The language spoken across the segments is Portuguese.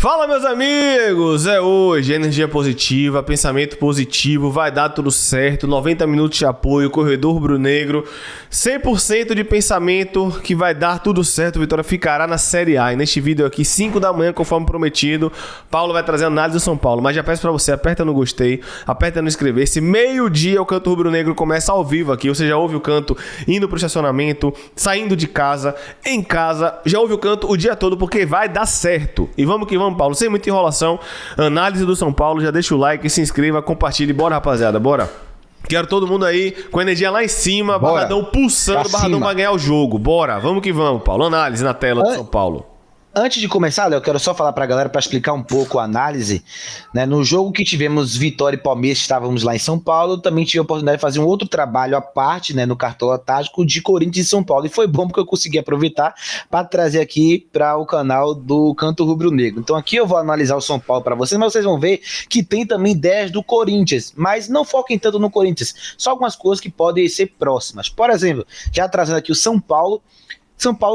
Fala, meus amigos! É hoje, energia positiva, pensamento positivo, vai dar tudo certo, 90 minutos de apoio, corredor rubro-negro, 100% de pensamento que vai dar tudo certo, o Vitória ficará na Série A. E neste vídeo aqui, 5 da manhã, conforme prometido, Paulo vai trazer análise do São Paulo, mas já peço pra você, aperta no gostei, aperta no inscrever-se, meio-dia o Canto Rubro-Negro começa ao vivo aqui, você já ouve o canto indo pro estacionamento, saindo de casa, em casa, já ouve o canto o dia todo porque vai dar certo. E vamos que vamos, Paulo, sem muita enrolação, análise do São Paulo, já deixa o like, se inscreva, compartilhe, bora rapaziada, bora. Quero todo mundo aí com a energia lá em cima, bora. Barradão pulsando, Barradão vai ganhar o jogo, bora, vamos que vamos, Paulo, análise na tela do São Paulo. Antes de começar, Léo, eu quero só falar pra galera para explicar um pouco a análise, né? No jogo que tivemos Vitória e Palmeiras, estávamos lá em São Paulo, também tive a oportunidade de fazer um outro trabalho à parte, né, no Cartola Tático de Corinthians e São Paulo, e foi bom porque eu consegui aproveitar para trazer aqui para o canal do Canto Rubro Negro. Então aqui eu vou analisar o São Paulo para vocês, mas vocês vão ver que tem também ideias do Corinthians, mas não foquem tanto no Corinthians, só algumas coisas que podem ser próximas. Por exemplo, já trazendo aqui o São Paulo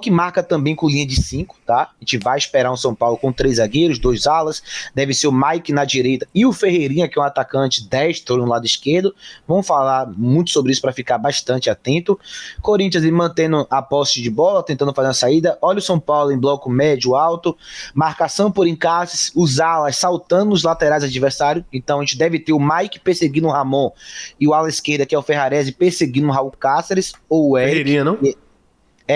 que marca também com linha de 5, tá? A gente vai esperar um São Paulo com 3 zagueiros, 2 alas, deve ser o Mike na direita e o Ferreirinha, que é um atacante destro no lado esquerdo. Vamos falar muito sobre isso para ficar bastante atento. Corinthians mantendo a posse de bola, tentando fazer uma saída. Olha o São Paulo em bloco médio, alto, marcação por encaixes, os alas saltando os laterais adversários. Então a gente deve ter o Mike perseguindo o Ramon e o ala esquerda, que é o Ferrarese, perseguindo o Raul Cáceres ou o Eric. Ferreirinha, não?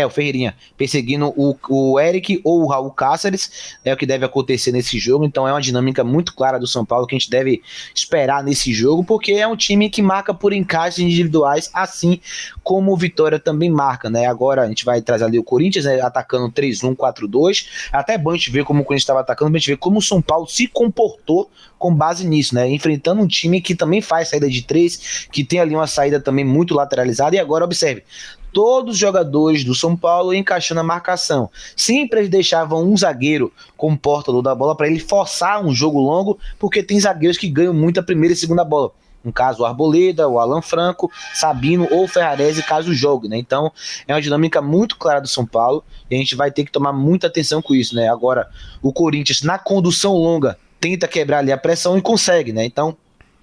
O Ferreirinha perseguindo o Eric ou o Raul Cáceres, é o que deve acontecer nesse jogo. Então é uma dinâmica muito clara do São Paulo que a gente deve esperar nesse jogo, porque é um time que marca por encaixes individuais, assim como o Vitória também marca, né? Agora a gente vai trazer ali o Corinthians, né, atacando 3-1, 4-2, até bom a gente ver como o Corinthians estava atacando, pra gente ver como o São Paulo se comportou com base nisso, né? Enfrentando um time que também faz saída de 3, que tem ali uma saída também muito lateralizada. E agora observe, todos os jogadores do São Paulo encaixando a marcação. Sempre eles deixavam um zagueiro como portador da bola para ele forçar um jogo longo, porque tem zagueiros que ganham muito a primeira e segunda bola. No caso, o Arboleda, o Alan Franco, Sabino ou Ferrarese, caso jogue, né? Então, é uma dinâmica muito clara do São Paulo e a gente vai ter que tomar muita atenção com isso, né? Agora, o Corinthians, na condução longa, tenta quebrar ali a pressão e consegue, né? Então,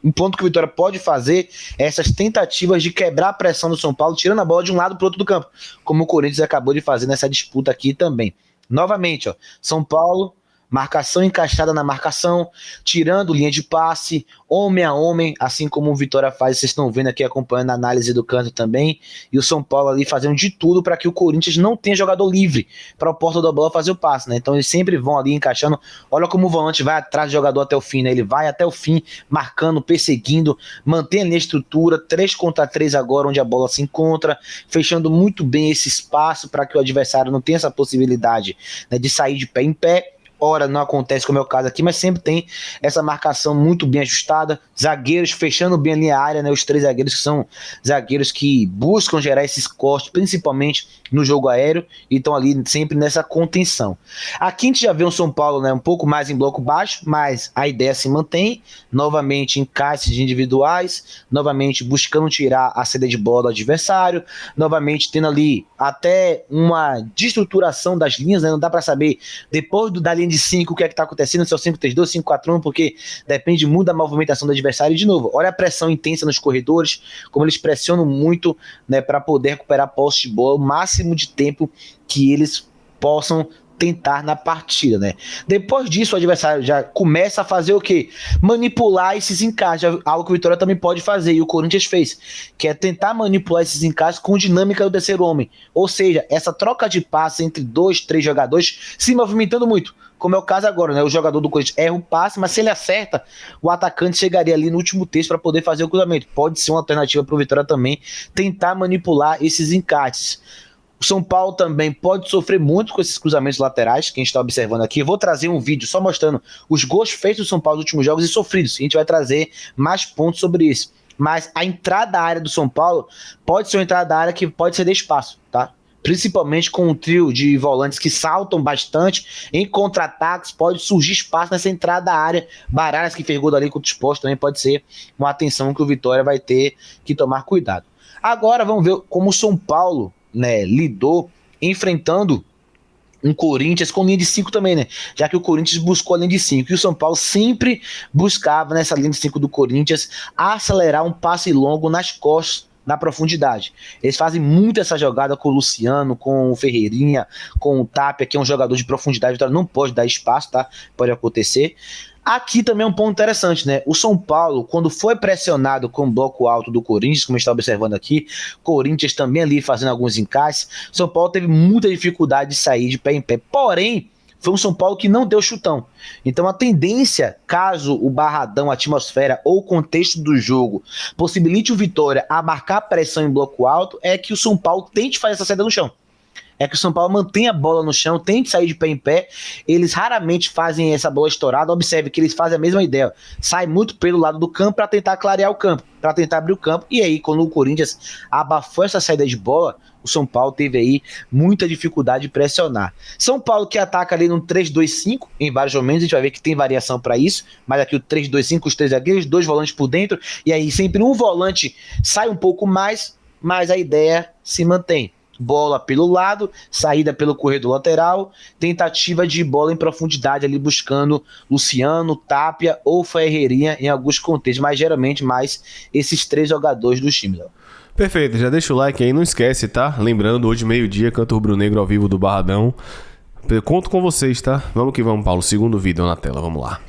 um ponto que o Vitória pode fazer é essas tentativas de quebrar a pressão do São Paulo, tirando a bola de um lado para o outro do campo, como o Corinthians acabou de fazer nessa disputa aqui também. Novamente, ó, São Paulo, marcação encaixada na marcação, tirando linha de passe, homem a homem, assim como o Vitória faz, vocês estão vendo aqui, acompanhando a análise do canto também, e o São Paulo ali fazendo de tudo para que o Corinthians não tenha jogador livre para o porta da bola fazer o passe, né? Então eles sempre vão ali encaixando, olha como o volante vai atrás do jogador até o fim, né? Ele vai até o fim, marcando, perseguindo, mantém ali a estrutura, 3 contra 3 agora, onde a bola se encontra, fechando muito bem esse espaço para que o adversário não tenha essa possibilidade, né, de sair de pé em pé. Ora, não acontece como é o caso aqui, mas sempre tem essa marcação muito bem ajustada, zagueiros fechando bem ali a área, né? Os 3 zagueiros que são zagueiros que buscam gerar esses cortes, principalmente no jogo aéreo, e estão ali sempre nessa contenção. Aqui a gente já vê um São Paulo, né, um pouco mais em bloco baixo, mas a ideia se mantém, novamente encaixes individuais, novamente buscando tirar a saída de bola do adversário, novamente tendo ali até uma destruturação das linhas, né? Não dá para saber, depois da linha de 5, o que é que tá acontecendo, se é o 5-3-2, 5-4-1, porque depende muito da movimentação do adversário. E de novo, olha a pressão intensa nos corredores, como eles pressionam muito, né, para poder recuperar a posse de bola, o máximo de tempo que eles possam tentar na partida, né? Depois disso, o adversário já começa a fazer o quê? Manipular esses encaixes, algo que o Vitória também pode fazer, e o Corinthians fez, que é tentar manipular esses encaixes com dinâmica do terceiro homem, ou seja, essa troca de passe entre 2, 3 jogadores se movimentando muito, como é o caso agora, né? O jogador do Corinthians erra o passe, mas se ele acerta, o atacante chegaria ali no último terço para poder fazer o cruzamento. Pode ser uma alternativa para o Vitória também tentar manipular esses encaixes. O São Paulo também pode sofrer muito com esses cruzamentos laterais que a gente está observando aqui. Eu vou trazer um vídeo só mostrando os gols feitos do São Paulo nos últimos jogos e sofridos. A gente vai trazer mais pontos sobre isso. Mas a entrada da área do São Paulo pode ser uma entrada da área que pode ceder espaço, tá? Principalmente com um trio de volantes que saltam bastante em contra-ataques, pode surgir espaço nessa entrada da área. Baralhas que fez gol dali contra o Sport também pode ser uma atenção que o Vitória vai ter que tomar cuidado. Agora vamos ver como o São Paulo, né, lidou enfrentando um Corinthians com linha de 5 também, né? Já que o Corinthians buscou a linha de 5 e o São Paulo sempre buscava nessa linha de 5 do Corinthians acelerar um passe longo nas costas, na profundidade. Eles fazem muito essa jogada com o Luciano, com o Ferreirinha, com o Tapia, que é um jogador de profundidade, então não pode dar espaço, tá? Pode acontecer. Aqui também é um ponto interessante, né? O São Paulo, quando foi pressionado com o bloco alto do Corinthians, como a gente está observando aqui, Corinthians também ali fazendo alguns encaixes, São Paulo teve muita dificuldade de sair de pé em pé. Porém, foi um São Paulo que não deu chutão. Então a tendência, caso o Barradão, a atmosfera ou o contexto do jogo possibilite o Vitória a marcar pressão em bloco alto, é que o São Paulo tente fazer essa saída no chão. É que o São Paulo mantenha a bola no chão, tente sair de pé em pé. Eles raramente fazem essa bola estourada. Observe que eles fazem a mesma ideia. Sai muito pelo lado do campo para tentar clarear o campo, para tentar abrir o campo. E aí, quando o Corinthians abafou essa saída de bola, o São Paulo teve aí muita dificuldade de pressionar. São Paulo que ataca ali no 3-2-5, em vários momentos, a gente vai ver que tem variação para isso, mas aqui o 3-2-5, os 3 zagueiros, 2 volantes por dentro, e aí sempre um volante sai um pouco mais, mas a ideia se mantém. Bola pelo lado, saída pelo corredor lateral, tentativa de bola em profundidade ali buscando Luciano, Tapia ou Ferreirinha em alguns contextos, mas geralmente mais esses 3 jogadores do time. Perfeito, já deixa o like aí, não esquece, tá? Lembrando, hoje meio-dia, Canto Rubro-Negro ao vivo do Barradão. Conto com vocês, tá? Vamos que vamos, Paulo. Segundo vídeo na tela, vamos lá.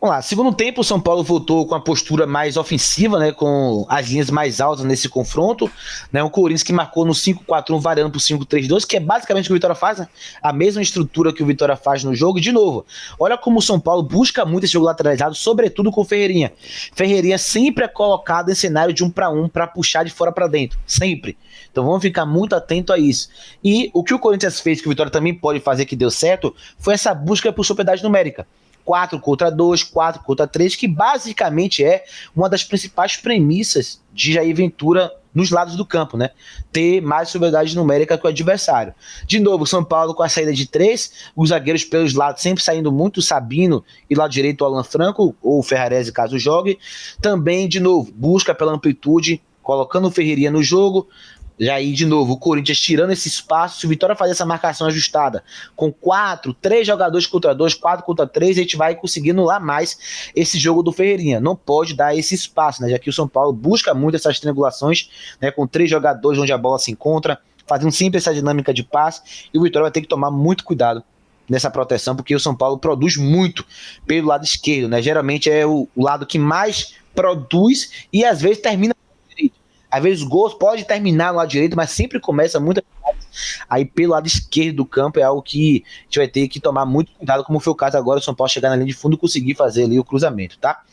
Vamos lá, segundo tempo o São Paulo voltou com a postura mais ofensiva, né, com as linhas mais altas nesse confronto, né, o Corinthians que marcou no 5-4-1 variando para o 5-3-2, que é basicamente o que o Vitória faz, né, a mesma estrutura que o Vitória faz no jogo. De novo, olha como o São Paulo busca muito esse jogo lateralizado, sobretudo com o Ferreirinha. Ferreirinha sempre é colocado em cenário de 1 para 1 para puxar de fora para dentro, sempre. Então vamos ficar muito atento a isso. E o que o Corinthians fez, que o Vitória também pode fazer que deu certo, foi essa busca por superioridade numérica. 4 contra 2, 4 contra 3, que basicamente é uma das principais premissas de Jair Ventura nos lados do campo, né? Ter mais superioridade numérica que o adversário. De novo, o São Paulo com a saída de 3, os zagueiros pelos lados sempre saindo muito, Sabino e lado direito o Alan Franco, ou o Ferrarese caso jogue. Também, de novo, busca pela amplitude, colocando o Ferreirinha no jogo. Já aí, de novo, o Corinthians tirando esse espaço. Se o Vitória fazer essa marcação ajustada com 3 jogadores contra 2, 4 contra 3, a gente vai conseguindo lá mais esse jogo do Ferreirinha. Não pode dar esse espaço, né? Já que o São Paulo busca muito essas triangulações, né? Com 3 jogadores onde a bola se encontra, fazendo sempre essa dinâmica de passe. E o Vitória vai ter que tomar muito cuidado nessa proteção, porque o São Paulo produz muito pelo lado esquerdo, né? Geralmente é o lado que mais produz e às vezes termina. Às vezes o gol pode terminar no lado direito, mas sempre começa muito aí pelo lado esquerdo do campo. É algo que a gente vai ter que tomar muito cuidado, como foi o caso agora, o São Paulo chegar na linha de fundo e conseguir fazer ali o cruzamento, tá?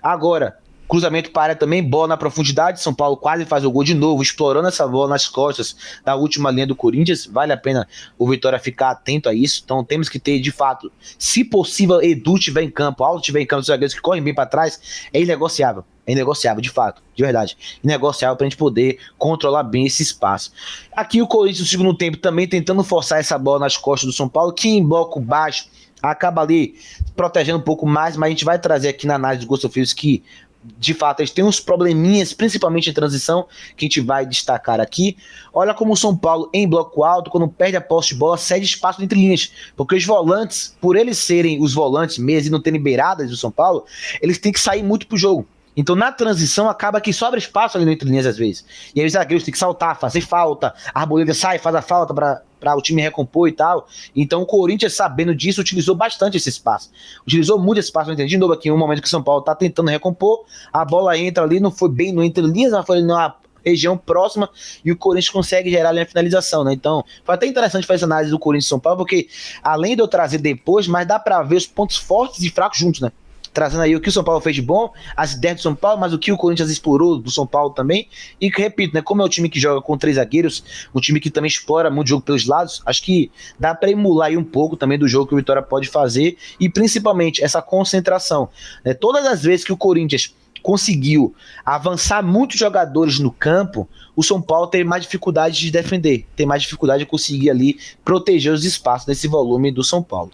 Agora, cruzamento para a área também, bola na profundidade, São Paulo quase faz o gol de novo, explorando essa bola nas costas da última linha do Corinthians. Vale a pena o Vitória ficar atento a isso. Então temos que ter, de fato, se possível, Edu tiver em campo, Aldo tiver em campo, os zagueiros que correm bem para trás, é inegociável. É inegociável, de fato, de verdade. Inegociável pra gente poder controlar bem esse espaço. Aqui o Corinthians no segundo tempo também tentando forçar essa bola nas costas do São Paulo, que em bloco baixo acaba ali protegendo um pouco mais, mas a gente vai trazer aqui na análise do Gustavo Fios que, de fato, eles têm uns probleminhas, principalmente em transição, que a gente vai destacar aqui. Olha como o São Paulo, em bloco alto, quando perde a posse de bola, cede espaço entre linhas, porque os volantes, por eles serem os volantes mesmo e não terem beiradas do São Paulo, eles têm que sair muito pro jogo. Então, na transição, acaba que sobra espaço ali entre linhas às vezes. E aí os zagueiros têm que saltar, fazer falta, a Arboleda sai, faz a falta para o time recompor e tal. Então, o Corinthians, sabendo disso, utilizou bastante esse espaço. Utilizou muito esse espaço. De novo aqui, um momento que o São Paulo está tentando recompor, a bola entra ali, não foi bem no entre linhas, mas foi na região próxima e o Corinthians consegue gerar ali a finalização, né? Então, foi até interessante fazer essa análise do Corinthians e São Paulo, porque além de eu trazer depois, mas dá para ver os pontos fortes e fracos juntos, né? Trazendo aí o que o São Paulo fez de bom, as ideias do São Paulo, mas o que o Corinthians explorou do São Paulo também. E repito, né, como é um time que joga com 3 zagueiros, um time que também explora muito jogo pelos lados, acho que dá para emular aí um pouco também do jogo que o Vitória pode fazer, e principalmente essa concentração, né? Todas as vezes que o Corinthians conseguiu avançar muitos jogadores no campo, o São Paulo tem mais dificuldade de defender, tem mais dificuldade de conseguir ali proteger os espaços nesse volume do São Paulo.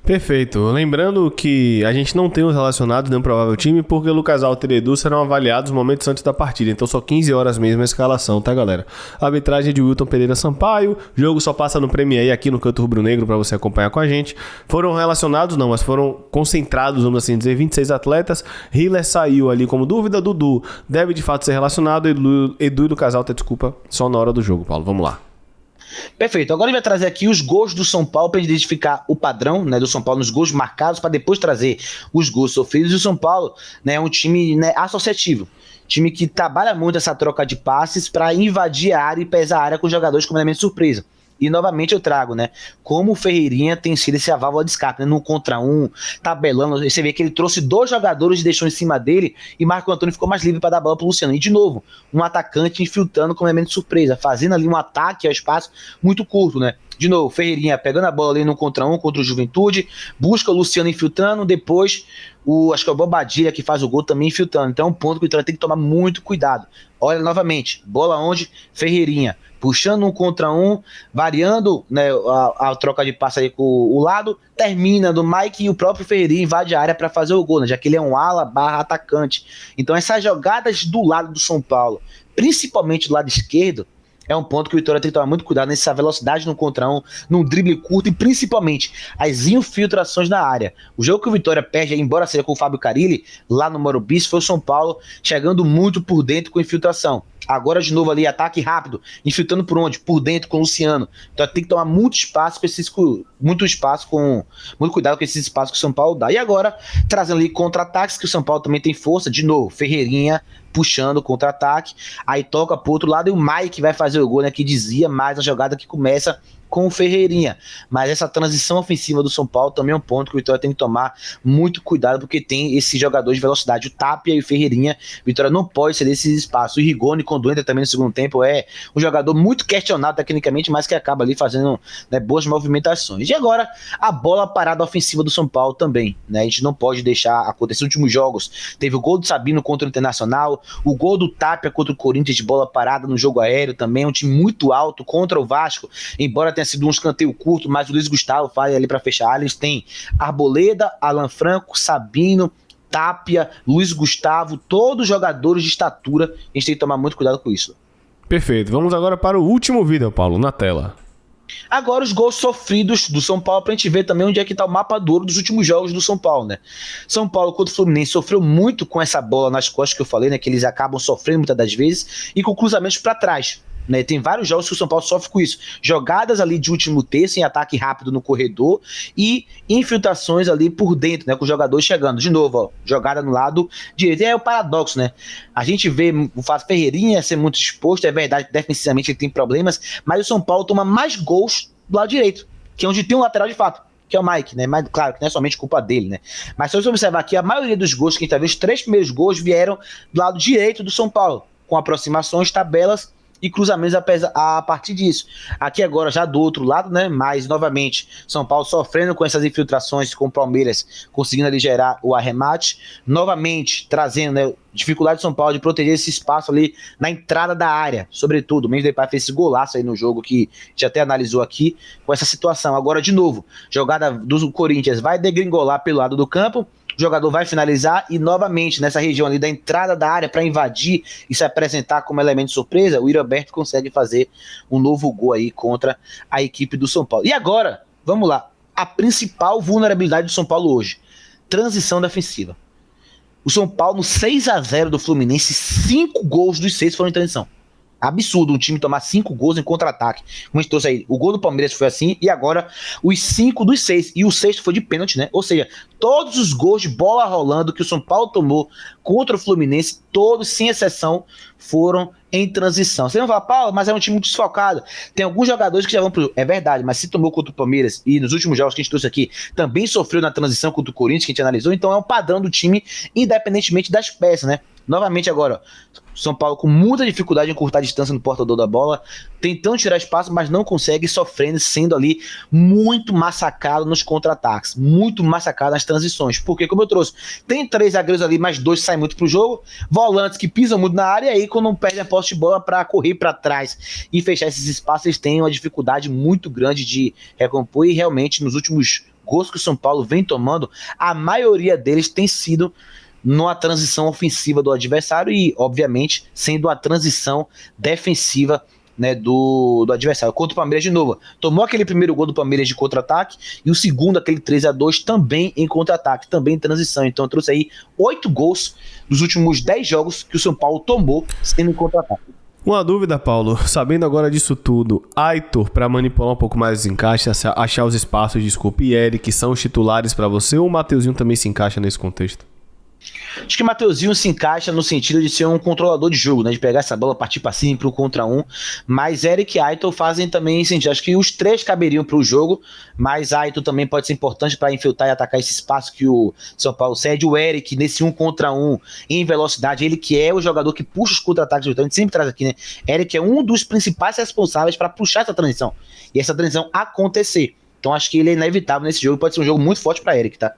Perfeito. Lembrando que a gente não tem os relacionados no provável time, porque o Lucas Alter e Edu serão avaliados momentos antes da partida. Então só 15 horas mesmo a escalação, tá, galera? A arbitragem é de Wilton Pereira Sampaio. O jogo só passa no Premier aqui no Canto Rubro Negro para você acompanhar com a gente. Foram relacionados, não, mas foram concentrados, vamos assim dizer, 26 atletas. Hiller saiu ali como dúvida. Dudu deve de fato ser relacionado. Edu e Lucas Alter, desculpa, só na hora do jogo, Paulo. Vamos lá. Perfeito, agora ele vai trazer aqui os gols do São Paulo para identificar o padrão, né, do São Paulo nos gols marcados, para depois trazer os gols sofridos. E o São Paulo, né, é um time, né, associativo, time que trabalha muito essa troca de passes para invadir a área e pesar a área com jogadores como elemento de surpresa. E novamente eu trago, né, como o Ferreirinha tem sido essa válvula de escape, né, no contra um, tabelando. Você vê que ele trouxe 2 jogadores e deixou em cima dele, e Marco Antônio ficou mais livre para dar bola pro Luciano. E de novo, um atacante infiltrando como elemento de surpresa, fazendo ali um ataque ao espaço muito curto, né. De novo, Ferreirinha pegando a bola ali no contra um contra o Juventude, busca o Luciano infiltrando, depois acho que é o Bobadilha que faz o gol também infiltrando. Então é um ponto que o Vitória tem que tomar muito cuidado. Olha novamente, bola onde? Ferreirinha, puxando um contra um, variando, né, a troca de passe aí com o lado, termina do Mike e o próprio Ferreirinha invade a área para fazer o gol, né, já que ele é um ala barra atacante. Então essas jogadas do lado do São Paulo, principalmente do lado esquerdo, é um ponto que o Vitória tem que tomar muito cuidado nessa velocidade no contra um, num drible curto e principalmente as infiltrações na área. O jogo que o Vitória perde, embora seja com o Fábio Carille, lá no Morumbi, foi o São Paulo chegando muito por dentro com infiltração. Agora de novo ali, ataque rápido, infiltrando por onde? Por dentro com o Luciano. Então tem que tomar muito espaço muito cuidado com esses espaços que o São Paulo dá. E agora, trazendo ali contra-ataques, que o São Paulo também tem força, de novo, Ferreirinha puxando o contra-ataque, aí toca pro outro lado e o Mike vai fazer o gol, né, que dizia mais a jogada que começa com o Ferreirinha. Mas essa transição ofensiva do São Paulo também é um ponto que o Vitória tem que tomar muito cuidado, porque tem esse jogador de velocidade, o Tapia e o Ferreirinha. O Vitória não pode ceder esses espaços. O Rigoni, quando entra também no segundo tempo, é um jogador muito questionado tecnicamente, mas que acaba ali fazendo, né, boas movimentações. E agora, a bola parada ofensiva do São Paulo também, né? A gente não pode deixar acontecer. Nos últimos jogos, teve o gol do Sabino contra o Internacional, o gol do Tapia contra o Corinthians de bola parada no jogo aéreo também, é um time muito alto contra o Vasco, embora tenha sido um escanteio curto, mas o Luiz Gustavo faz ali para fechar. Eles têm Arboleda, Alan Franco, Sabino, Tapia, Luiz Gustavo, todos jogadores de estatura. A gente tem que tomar muito cuidado com isso. Perfeito. Vamos agora para o último vídeo, Paulo, na tela. Agora os gols sofridos do São Paulo, pra gente ver também onde é que tá o mapa do ouro dos últimos jogos do São Paulo, né? São Paulo contra o Fluminense sofreu muito com essa bola nas costas que eu falei, né? Que eles acabam sofrendo muitas das vezes, e com cruzamentos para trás. Né, tem vários jogos que o São Paulo sofre com isso. Jogadas ali de último terço, em ataque rápido no corredor, e infiltrações ali por dentro, né, com os jogadores chegando. De novo, ó, jogada no lado direito. E é o paradoxo, né? A gente vê o Fábio Ferreirinha ser muito exposto, é verdade que defensivamente ele tem problemas, mas o São Paulo toma mais gols do lado direito, que é onde tem um lateral de fato, que é o Mike, né? Mas claro que não é somente culpa dele, né? Mas se você observar aqui, a maioria dos gols que a gente tá vendo, os 3 primeiros gols vieram do lado direito do São Paulo, com aproximações, tabelas e cruzamentos a partir disso. Aqui agora já do outro lado, né? Mas novamente, São Paulo sofrendo com essas infiltrações, com o Palmeiras conseguindo ali gerar o arremate, novamente trazendo, né, dificuldade de São Paulo de proteger esse espaço ali na entrada da área, sobretudo. O Mendes Depay fez esse golaço aí no jogo que a gente até analisou aqui com essa situação. Agora de novo, jogada do Corinthians vai degringolar pelo lado do campo, o jogador vai finalizar e novamente nessa região ali da entrada da área para invadir e se apresentar como elemento de surpresa, o Iraberto consegue fazer um novo gol aí contra a equipe do São Paulo. E agora, vamos lá, a principal vulnerabilidade do São Paulo hoje, transição defensiva. O São Paulo no 6-0 do Fluminense, 5 gols dos 6 foram em transição. Absurdo um time tomar 5 gols em contra-ataque. Como a gente trouxe aí, o gol do Palmeiras foi assim, e agora os 5 dos 6. E o sexto foi de pênalti, né? Ou seja, todos os gols de bola rolando que o São Paulo tomou contra o Fluminense, todos, sem exceção, foram em transição. Você não fala, Paulo, mas é um time muito desfocado. Tem alguns jogadores que já vão pro... É verdade, mas se tomou contra o Palmeiras e nos últimos jogos que a gente trouxe aqui, também sofreu na transição contra o Corinthians, que a gente analisou, então é um padrão do time, independentemente das peças, né? Novamente agora, São Paulo com muita dificuldade em encurtar a distância no portador da bola, tentando tirar espaço, mas não consegue, sofrendo, sendo ali muito massacrado nos contra-ataques, muito massacrado nas transições, porque como eu trouxe, tem 3 zagueiros ali, mas 2 saem muito pro jogo, volantes que pisam muito na área, e aí quando não perdem a posse de bola para correr para trás e fechar esses espaços, eles têm uma dificuldade muito grande de recompor, e realmente nos últimos gols que o São Paulo vem tomando, a maioria deles tem sido numa transição ofensiva do adversário e, obviamente, sendo a transição defensiva, né, do adversário. Contra o Palmeiras de novo. Tomou aquele primeiro gol do Palmeiras de contra-ataque e o segundo, aquele 3-2, também em contra-ataque, também em transição. Então trouxe aí 8 gols dos últimos 10 jogos que o São Paulo tomou sendo em contra-ataque. Uma dúvida, Paulo. Sabendo agora disso tudo, Aitor, para manipular um pouco mais os encaixes, achar os espaços, desculpe, e Eric são os titulares para você ou o Mateuzinho também se encaixa nesse contexto? Acho que o Mateuzinho se encaixa no sentido de ser um controlador de jogo, né? De pegar essa bola, partir para cima, pro contra um. Mas Eric e Aitor fazem também sentido. Acho que os três caberiam pro jogo, mas Aitor também pode ser importante para infiltrar e atacar esse espaço que o São Paulo cede. O Eric, nesse 1 contra 1, em velocidade, ele que é o jogador que puxa os contra-ataques. Então a gente sempre traz aqui, né? Eric é um dos principais responsáveis para puxar essa transição. E essa transição acontecer. Então acho que ele é inevitável nesse jogo. Pode ser um jogo muito forte para Eric, tá?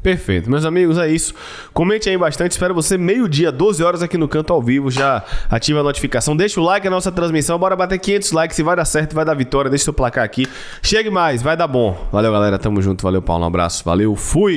Perfeito. Meus amigos, é isso. Comente aí bastante. Espero você meio-dia, 12 horas aqui no Canto ao Vivo. Já ativa a notificação. Deixa o like na nossa transmissão. Bora bater 500 likes. Se vai dar certo, vai dar vitória. Deixa seu placar aqui. Chegue mais. Vai dar bom. Valeu, galera. Tamo junto. Valeu, Paulo. Um abraço. Valeu. Fui.